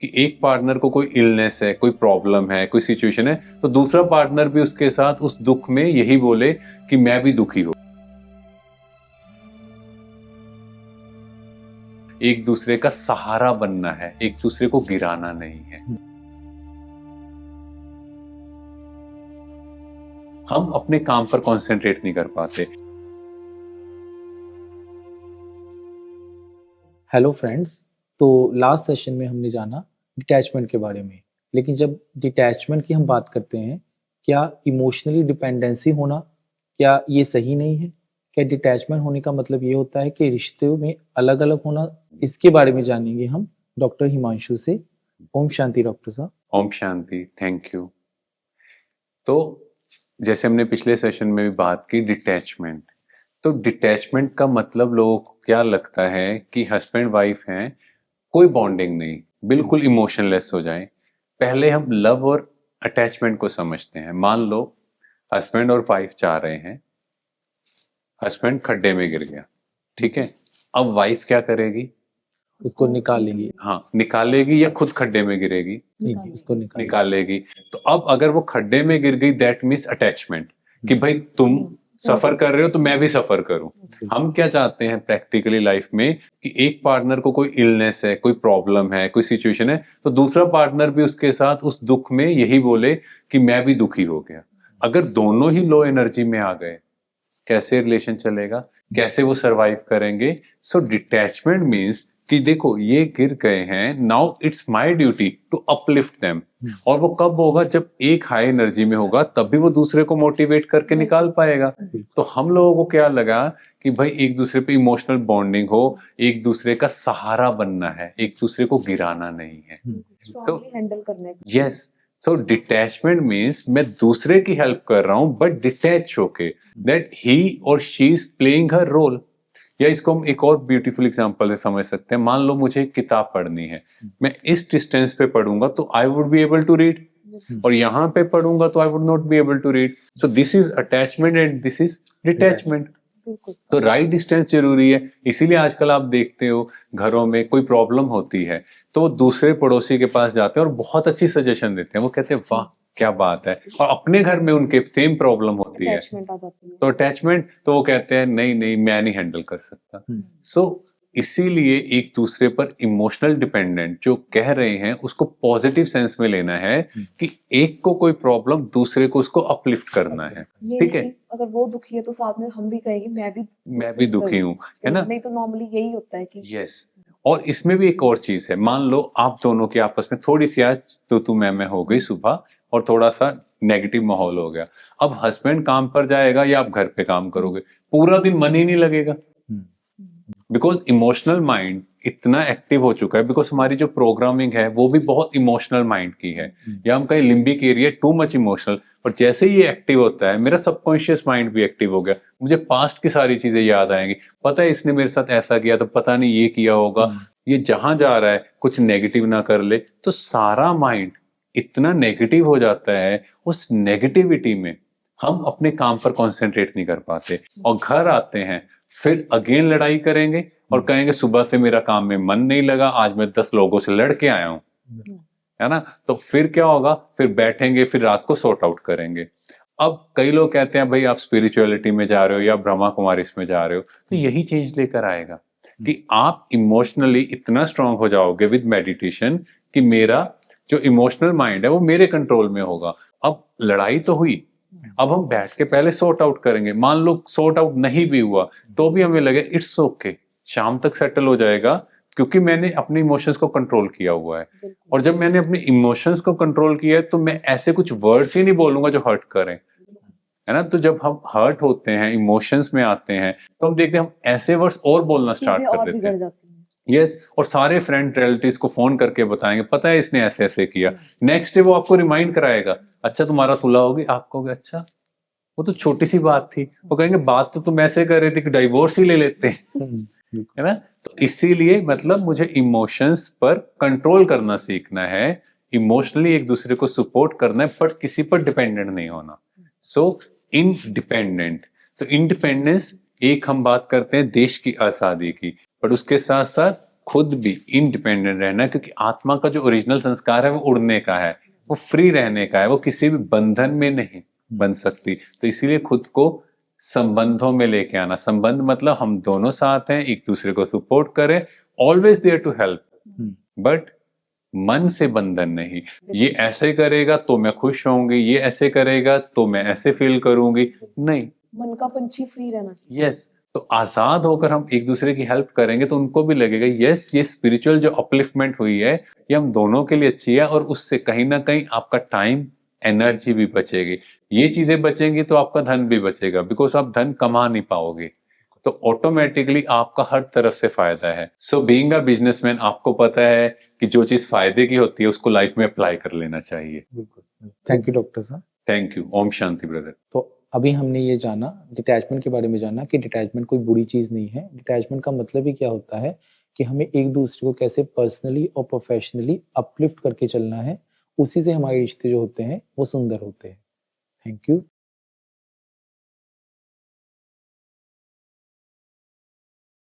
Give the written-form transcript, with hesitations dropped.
कि एक पार्टनर को कोई इलनेस है, कोई प्रॉब्लम है, कोई सिचुएशन है, तो दूसरा पार्टनर भी उसके साथ उस दुख में यही बोले कि मैं भी दुखी हूं। एक दूसरे का सहारा बनना है, एक दूसरे को गिराना नहीं है। हम अपने काम पर कंसंट्रेट नहीं कर पाते। Hello friends. तो लास्ट सेशन में हमने जाना डिटैचमेंट के बारे में। लेकिन जब डिटैचमेंट की हम बात करते हैं, क्या इमोशनली डिपेंडेंसी होना, क्या ये सही नहीं है? क्या डिटैचमेंट होने का मतलब ये होता है कि रिश्तों में अलग अलग होना? इसके बारे में जानेंगे हम डॉक्टर हिमांशु से। ओम शांति डॉक्टर साहब। Om Shanti, thank you. तो जैसे हमने पिछले सेशन में भी बात की डिटैचमेंट, तो डिटैचमेंट का मतलब लोगों को क्या लगता है कि हस्बैंड वाइफ हैं, कोई बॉन्डिंग नहीं, बिल्कुल इमोशनलेस हो जाए। पहले हम लव और अटैचमेंट को समझते हैं। मान लो हस्बैंड और वाइफ जा रहे हैं, हस्बैंड खड्डे में गिर गया, ठीक है। अब वाइफ क्या करेगी? उसको निकालेंगे। हाँ, निकालेगी या खुद खड्डे में गिरेगी? नहीं, उसको निकालेगी। तो अब अगर वो खड्डे में गिर गई, दैट मीन्स अटैचमेंट, कि भाई तुम सफर कर रहे हो तो मैं भी सफर करूं। हम क्या चाहते हैं प्रैक्टिकली लाइफ में कि एक पार्टनर को कोई इलनेस है, कोई प्रॉब्लम है, कोई सिचुएशन है, तो दूसरा पार्टनर भी उसके साथ उस दुख में यही बोले कि मैं भी दुखी हो गया। अगर दोनों ही लो एनर्जी में आ गए, कैसे रिलेशन चलेगा, कैसे वो सरवाइव करेंगे? सो डिटैचमेंट मीन्स कि देखो ये गिर गए हैं, now it's my duty to uplift them. और वो कब होगा? जब एक हाई एनर्जी में होगा, तभी वो दूसरे को मोटिवेट करके निकाल पाएगा। तो हम लोगों को क्या लगा कि भाई एक दूसरे पे इमोशनल बॉन्डिंग हो, एक दूसरे का सहारा बनना है, एक दूसरे को गिराना नहीं है। सो हैंडल करना है। यस, सो डिटैचमेंट मीन्स मैं दूसरे की हेल्प कर रहा हूं बट डिटैच होके, दैट ही और she is playing her role. या इसको हम एक और ब्यूटीफुल एग्जांपल से समझ सकते हैं। मान लो मुझे एक किताब पढ़नी है, मैं इस डिस्टेंस पे पढ़ूंगा तो I would be able to read, और यहाँ पे पढ़ूंगा तो I would not be able to read. So this is attachment and this is detachment. तो राइट डिस्टेंस जरूरी है। इसीलिए आजकल आप देखते हो घरों में कोई प्रॉब्लम होती है तो वो दूसरे पड़ोसी के पास जाते हैं और बहुत अच्छी सजेशन देते हैं। वो कहते हैं वाह क्या बात है, और अपने घर में उनके सेम प्रॉब्लम होती है तो अटैचमेंट, तो वो कहते हैं नहीं नहीं मैं नहीं हैंडल कर सकता। सो इसीलिए एक दूसरे पर इमोशनल डिपेंडेंट जो कह रहे हैं उसको पॉजिटिव सेंस में लेना है कि एक को कोई प्रॉब्लम, दूसरे को उसको अपलिफ्ट करना है। ठीक है, अगर वो दुखी है तो साथ में हम भी कहेंगे मैं भी दुखी हूँ, है ना? नहीं तो नॉर्मली यही होता है कि यस। और इसमें भी एक और चीज है। मान लो आप दोनों की आपस में थोड़ी सी आज तो मैं हो गई सुबह, और थोड़ा सा नेगेटिव माहौल हो गया। अब हस्बैंड काम पर जाएगा या आप घर पे काम करोगे, पूरा दिन मन ही नहीं लगेगा, बिकॉज इमोशनल माइंड इतना एक्टिव हो चुका है। बिकॉज हमारी जो प्रोग्रामिंग है वो भी बहुत इमोशनल माइंड की है, या हम कहीं limbic area too much emotional. और जैसे ही ये एक्टिव होता है, मेरा सबकॉन्शियस माइंड भी एक्टिव हो गया, मुझे पास्ट की सारी चीजें याद आएंगी। पता है इसने मेरे साथ ऐसा किया, तो पता नहीं ये किया होगा। ये जहां जा रहा है कुछ नेगेटिव ना कर ले, तो सारा माइंड इतना नेगेटिव हो जाता है। उस नेगेटिविटी में हम अपने काम पर कॉन्सेंट्रेट नहीं कर पाते, और घर आते हैं फिर अगेन लड़ाई करेंगे और कहेंगे सुबह से मेरा काम में मन नहीं लगा, आज मैं 10 लोगों से लड़ के आया हूं, है ना? तो फिर क्या होगा? फिर बैठेंगे, फिर रात को सॉर्ट आउट करेंगे। अब कई लोग कहते हैं भाई आप स्पिरिचुअलिटी में जा रहे हो या ब्रह्मा कुमारी में जा रहे हो, तो यही चेंज लेकर आएगा कि आप इमोशनली इतना स्ट्रांग हो जाओगे विद मेडिटेशन कि मेरा जो इमोशनल माइंड है वो मेरे कंट्रोल में होगा। अब लड़ाई तो हुई, अब हम बैठ के पहले सॉर्ट आउट करेंगे। मान लो सॉर्ट आउट नहीं भी हुआ तो भी हमें लगे इट्स ओके, शाम तक सेटल हो जाएगा, क्योंकि मैंने अपने इमोशंस को कंट्रोल किया हुआ है। और जब मैंने अपने इमोशंस को कंट्रोल किया है तो मैं ऐसे कुछ वर्ड्स ही नहीं बोलूंगा जो हर्ट करें, है ना? तो जब हम हर्ट होते हैं, इमोशंस में आते हैं, तो हम देखते हैं हम ऐसे वर्ड्स और बोलना स्टार्ट कर देते हैं। यस, और सारे फ्रेंड रिलेटिव्स को फोन करके बताएंगे पता है इसने ऐसे ऐसे किया। नेक्स्ट डे वो आपको रिमाइंड कराएगा, अच्छा तुम्हारा सुलह होगी, आप कहोगे अच्छा वो तो छोटी सी बात थी। वो कहेंगे बात तो तुम ऐसे कर रहे थे कि डिवोर्स ही ले लेते हैं, है ना? तो इसीलिए मतलब मुझे इमोशंस पर कंट्रोल करना सीखना है, इमोशनली एक दूसरे को सपोर्ट करना है, बट किसी पर डिपेंडेंट नहीं होना। सो इंडिपेंडेंट, तो इंडिपेंडेंस एक हम बात करते हैं देश की आजादी की, बट उसके साथ साथ खुद भी इंडिपेंडेंट रहना, क्योंकि आत्मा का जो ओरिजिनल संस्कार है वो उड़ने का है, वो फ्री रहने का है, वो किसी भी बंधन में नहीं बन सकती। तो इसीलिए खुद को संबंधों में लेके आना। संबंध मतलब हम दोनों साथ हैं, एक दूसरे को सपोर्ट करें, always there to help, but मन से बंधन नहीं। ये ऐसे करेगा तो मैं खुश होंगी, ये ऐसे करेगा तो मैं ऐसे फील करूंगी, नहीं। मन का पंछी फ्री रहना चाहिए। यस, तो आजाद होकर हम एक दूसरे की हेल्प करेंगे तो उनको भी लगेगा यस, ये स्पिरिचुअल जो अपलिफ्टमेंट हुई है ये हम दोनों के लिए अच्छी है, और उससे कहीं ना कहीं आपका टाइम, एनर्जी भी बचेगी। ये चीजें बचेंगी तो आपका धन भी बचेगा, बिकॉज आप धन कमा नहीं पाओगे, तो ऑटोमेटिकली आपका हर तरफ से फायदा है। सो बीइंग अ बिजनेसमैन, आपको पता है कि जो चीज फायदे की होती है उसको लाइफ में अप्लाई कर लेना चाहिए। बिल्कुल, थैंक यू डॉक्टर साहब। Thank you. ओम शांति ब्रदर। तो अभी हमने ये जाना, डिटैचमेंट के बारे में जाना कि डिटैचमेंट कोई बुरी चीज़ नहीं है। डिटैचमेंट का मतलब ही क्या होता है कि हमें एक दूसरे को कैसे पर्सनली और प्रोफेशनली अपलिफ्ट करके चलना है, उसी से हमारे रिश्ते जो होते हैं वो सुंदर होते हैं। Thank you.